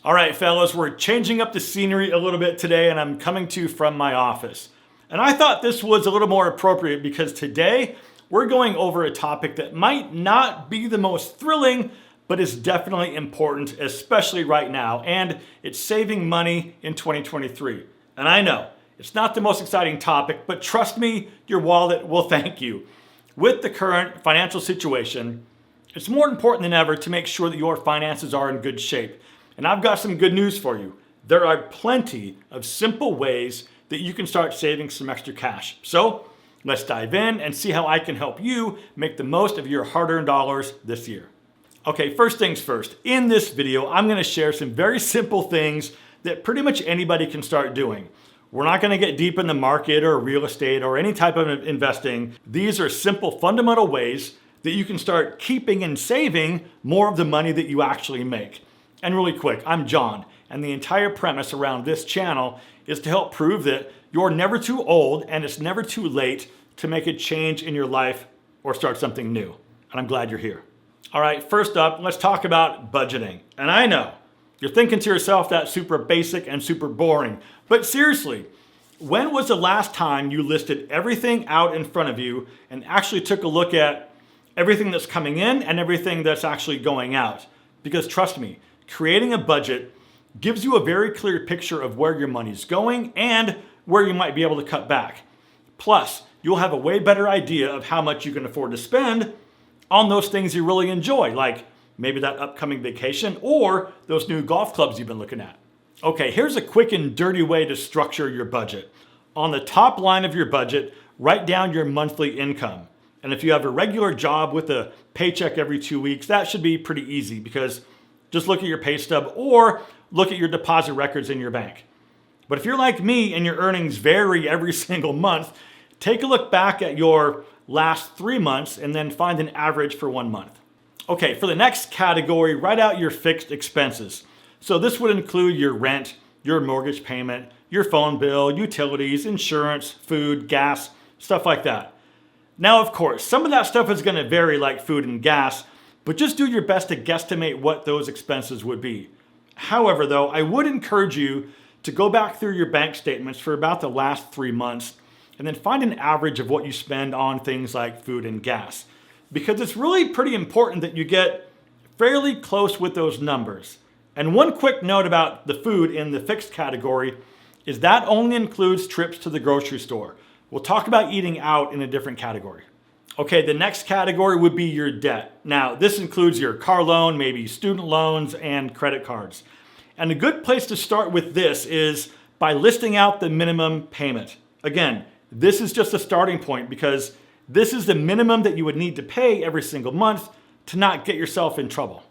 All right, fellas, we're changing up the scenery a little bit today, and I'm coming to you from my office. And I thought this was a little more appropriate because today we're going over a topic that might not be the most thrilling, but is definitely important, especially right now, and it's saving money in 2023. And I know, it's not the most exciting topic, but trust me, your wallet will thank you. With the current financial situation, it's more important than ever to make sure that your finances are in good shape. And I've got some good news for you. There are plenty of simple ways that you can start saving some extra cash. So let's dive in and see how I can help you make the most of your hard-earned dollars this year. Okay, first things first. In this video, I'm going to share some very simple things that pretty much anybody can start doing. We're not going to get deep in the market or real estate or any type of investing. These are simple, fundamental ways that you can start keeping and saving more of the money that you actually make. And really quick, I'm John, and the entire premise around this channel is to help prove that you're never too old and it's never too late to make a change in your life or start something new. And I'm glad you're here. All right, first up, let's talk about budgeting. And I know, you're thinking to yourself that's super basic and super boring. But seriously, when was the last time you listed everything out in front of you and actually took a look at everything that's coming in and everything that's actually going out? Because trust me, creating a budget gives you a very clear picture of where your money's going and where you might be able to cut back. Plus, you'll have a way better idea of how much you can afford to spend on those things you really enjoy, like maybe that upcoming vacation or those new golf clubs you've been looking at. Okay, here's a quick and dirty way to structure your budget. On the top line of your budget, write down your monthly income. And if you have a regular job with a paycheck every 2 weeks, that should be pretty easy because just look at your pay stub or look at your deposit records in your bank. But if you're like me and your earnings vary every single month, take a look back at your last 3 months and then find an average for 1 month. Okay, for the next category, write out your fixed expenses. So this would include your rent, your mortgage payment, your phone bill, utilities, insurance, food, gas, stuff like that. Now, of course, some of that stuff is going to vary like food and gas, but just do your best to guesstimate what those expenses would be. However, though, I would encourage you to go back through your bank statements for about the last 3 months and then find an average of what you spend on things like food and gas. Because it's really pretty important that you get fairly close with those numbers. And one quick note about the food in the fixed category is that only includes trips to the grocery store. We'll talk about eating out in a different category. Okay, the next category would be your debt. Now, this includes your car loan, maybe student loans, and credit cards. And a good place to start with this is by listing out the minimum payment. Again, this is just a starting point because this is the minimum that you would need to pay every single month to not get yourself in trouble.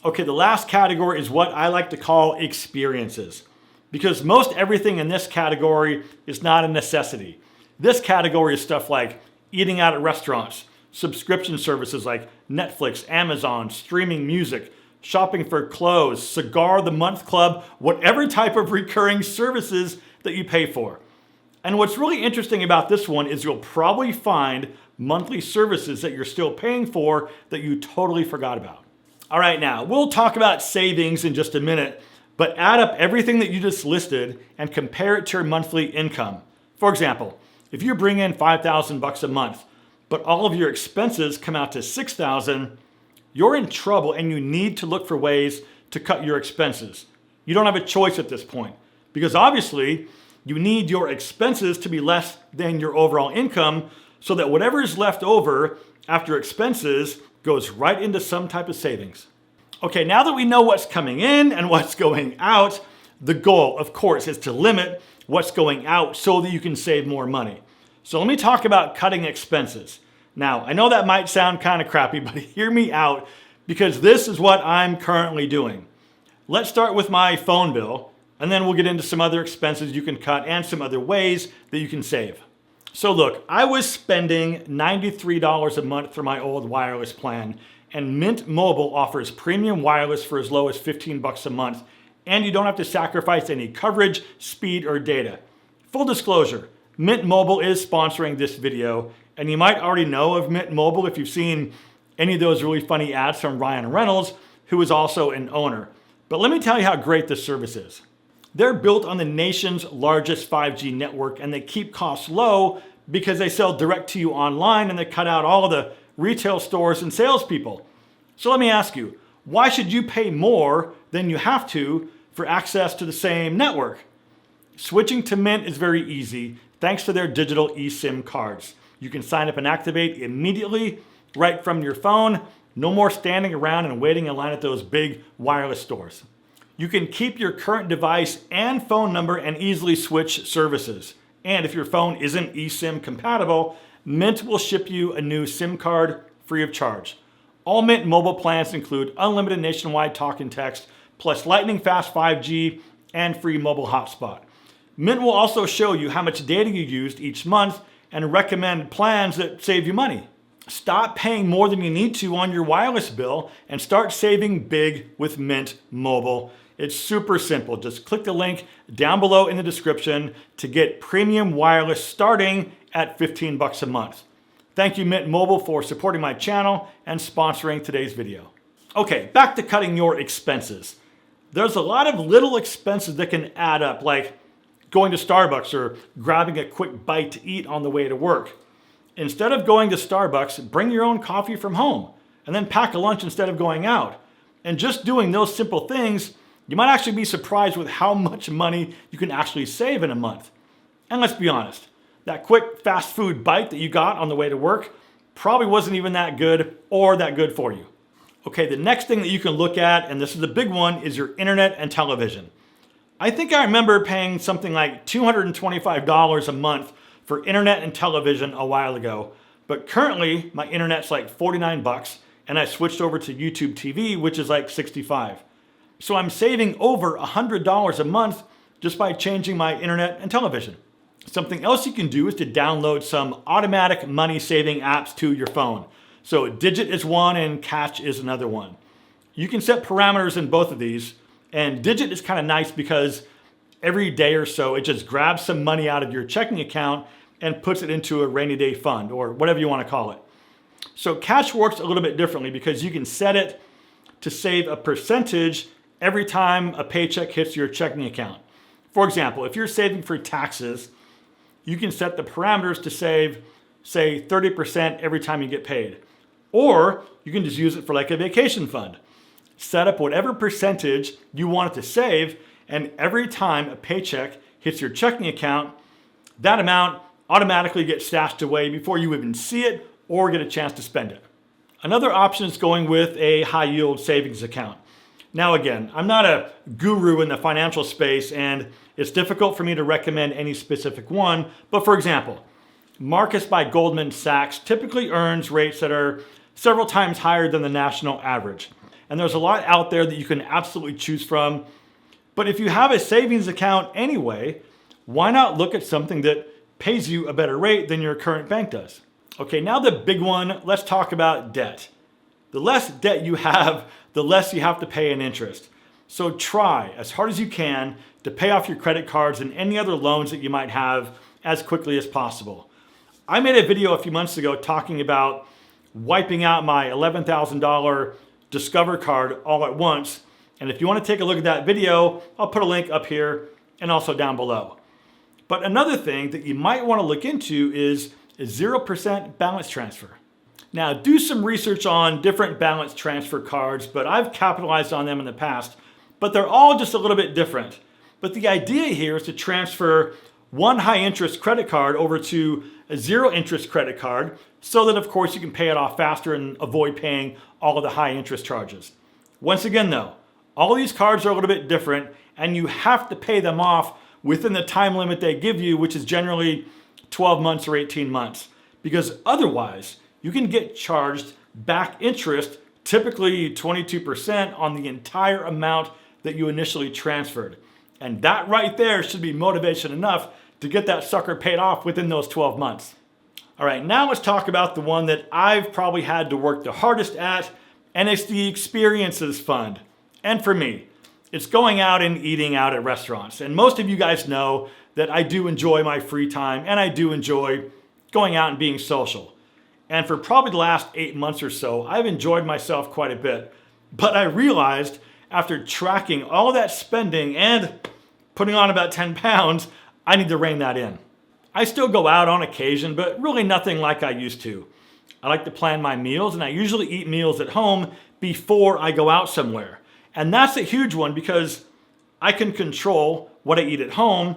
Okay, the last category is what I like to call experiences, because most everything in this category is not a necessity. This category is stuff like eating out at restaurants, subscription services like Netflix, Amazon, streaming music, shopping for clothes, cigar the month club, whatever type of recurring services that you pay for. And what's really interesting about this one is you'll probably find monthly services that you're still paying for that you totally forgot about. All right, now we'll talk about savings in just a minute, but add up everything that you just listed and compare it to your monthly income. For example, if you bring in $5,000 a month, but all of your expenses come out to $6,000, you're in trouble and you need to look for ways to cut your expenses. You don't have a choice at this point because obviously you need your expenses to be less than your overall income so that whatever is left over after expenses goes right into some type of savings. Okay, now that we know what's coming in and what's going out, the goal, of course, is to limit what's going out so that you can save more money. So let me talk about cutting expenses. Now, I know that might sound kind of crappy, but hear me out because this is what I'm currently doing. Let's start with my phone bill, and then we'll get into some other expenses you can cut and some other ways that you can save. So look, I was spending $93 a month for my old wireless plan, and Mint Mobile offers premium wireless for as low as $15 a month, and you don't have to sacrifice any coverage, speed, or data. Full disclosure, Mint Mobile is sponsoring this video, and you might already know of Mint Mobile if you've seen any of those really funny ads from Ryan Reynolds, who is also an owner. But let me tell you how great this service is. They're built on the nation's largest 5G network, and they keep costs low because they sell direct to you online and they cut out all of the retail stores and salespeople. So let me ask you, why should you pay more than you have to for access to the same network? Switching to Mint is very easy thanks to their digital eSIM cards. You can sign up and activate immediately right from your phone. No more standing around and waiting in line at those big wireless stores. You can keep your current device and phone number and easily switch services. And if your phone isn't eSIM compatible, Mint will ship you a new SIM card free of charge. All Mint mobile plans include unlimited nationwide talk and text, plus lightning fast 5G and free mobile hotspot. Mint will also show you how much data you used each month and recommend plans that save you money. Stop paying more than you need to on your wireless bill and start saving big with Mint Mobile. It's super simple. Just click the link down below in the description to get premium wireless starting at $15 a month. Thank you, Mint Mobile, for supporting my channel and sponsoring today's video. Okay, back to cutting your expenses. There's a lot of little expenses that can add up, like going to Starbucks or grabbing a quick bite to eat on the way to work. Instead of going to Starbucks, bring your own coffee from home and then pack a lunch instead of going out. And just doing those simple things, you might actually be surprised with how much money you can actually save in a month. And let's be honest, that quick fast food bite that you got on the way to work probably wasn't even that good or that good for you. Okay, the next thing that you can look at, and this is the big one, is your internet and television. I think I remember paying something like $225 a month for internet and television a while ago, but currently my internet's like $49 and I switched over to YouTube TV, which is like $65. So I'm saving over $100 a month just by changing my internet and television. Something else you can do is to download some automatic money saving apps to your phone. So Digit is one and Catch is another one. You can set parameters in both of these, and Digit is kind of nice because every day or so it just grabs some money out of your checking account and puts it into a rainy day fund or whatever you want to call it. So Catch works a little bit differently because you can set it to save a percentage every time a paycheck hits your checking account. For example, if you're saving for taxes, you can set the parameters to save, say, 30% every time you get paid. Or you can just use it for like a vacation fund. Set up whatever percentage you want it to save, and every time a paycheck hits your checking account, that amount automatically gets stashed away before you even see it or get a chance to spend it. Another option is going with a high yield savings account. Now again, I'm not a guru in the financial space and it's difficult for me to recommend any specific one, but for example, Marcus by Goldman Sachs typically earns rates that are several times higher than the national average. And there's a lot out there that you can absolutely choose from. But if you have a savings account anyway, why not look at something that pays you a better rate than your current bank does? Okay, now the big one, let's talk about debt. The less debt you have, the less you have to pay in interest. So try as hard as you can to pay off your credit cards and any other loans that you might have as quickly as possible. I made a video a few months ago talking about wiping out my $11,000 Discover card all at once. And if you want to take a look at that video, I'll put a link up here and also down below. But another thing that you might want to look into is a 0% balance transfer. Now, do some research on different balance transfer cards, but I've capitalized on them in the past, but they're all just a little bit different. But the idea here is to transfer one high interest credit card over to a zero interest credit card so that of course you can pay it off faster and avoid paying all of the high interest charges. Once again though, all of these cards are a little bit different and you have to pay them off within the time limit they give you, which is generally 12 months or 18 months, because otherwise you can get charged back interest, typically 22% on the entire amount that you initially transferred. And that right there should be motivation enough to get that sucker paid off within those 12 months. All right, now let's talk about the one that I've probably had to work the hardest at, and it's the Experiences Fund. And for me, it's going out and eating out at restaurants. And most of you guys know that I do enjoy my free time and I do enjoy going out and being social. And for probably the last 8 months or so, I've enjoyed myself quite a bit. But I realized after tracking all that spending and putting on about 10 pounds, I need to rein that in. I still go out on occasion, but really nothing like I used to. I like to plan my meals, and I usually eat meals at home before I go out somewhere. And that's a huge one because I can control what I eat at home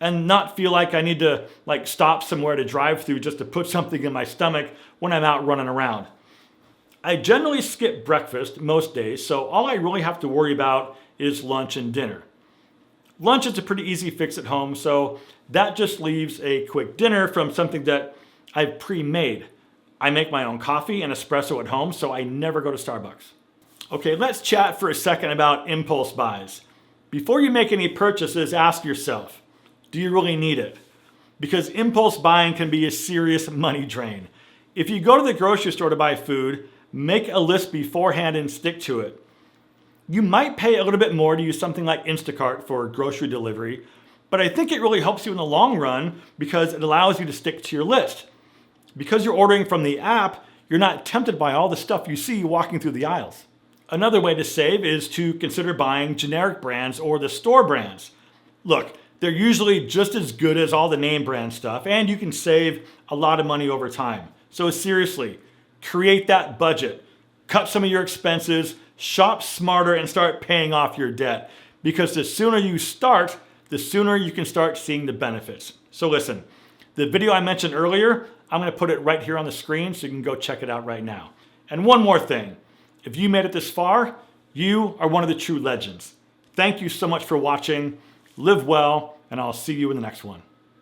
and not feel like I need to stop somewhere to drive through just to put something in my stomach when I'm out running around. I generally skip breakfast most days, so all I really have to worry about is lunch and dinner. Lunch is a pretty easy fix at home, so that just leaves a quick dinner from something that I've pre-made. I make my own coffee and espresso at home, so I never go to Starbucks. Okay, let's chat for a second about impulse buys. Before you make any purchases, ask yourself, do you really need it? Because impulse buying can be a serious money drain. If you go to the grocery store to buy food, make a list beforehand and stick to it. You might pay a little bit more to use something like Instacart for grocery delivery, but I think it really helps you in the long run because it allows you to stick to your list. Because you're ordering from the app, you're not tempted by all the stuff you see walking through the aisles. Another way to save is to consider buying generic brands or the store brands. Look, they're usually just as good as all the name brand stuff, and you can save a lot of money over time. So seriously, create that budget, cut some of your expenses, shop smarter, and start paying off your debt. Because the sooner you start, the sooner you can start seeing the benefits. So listen, the video I mentioned earlier, I'm going to put it right here on the screen so you can go check it out right now. And one more thing, if you made it this far, you are one of the true legends. Thank you so much for watching. Live well, and I'll see you in the next one.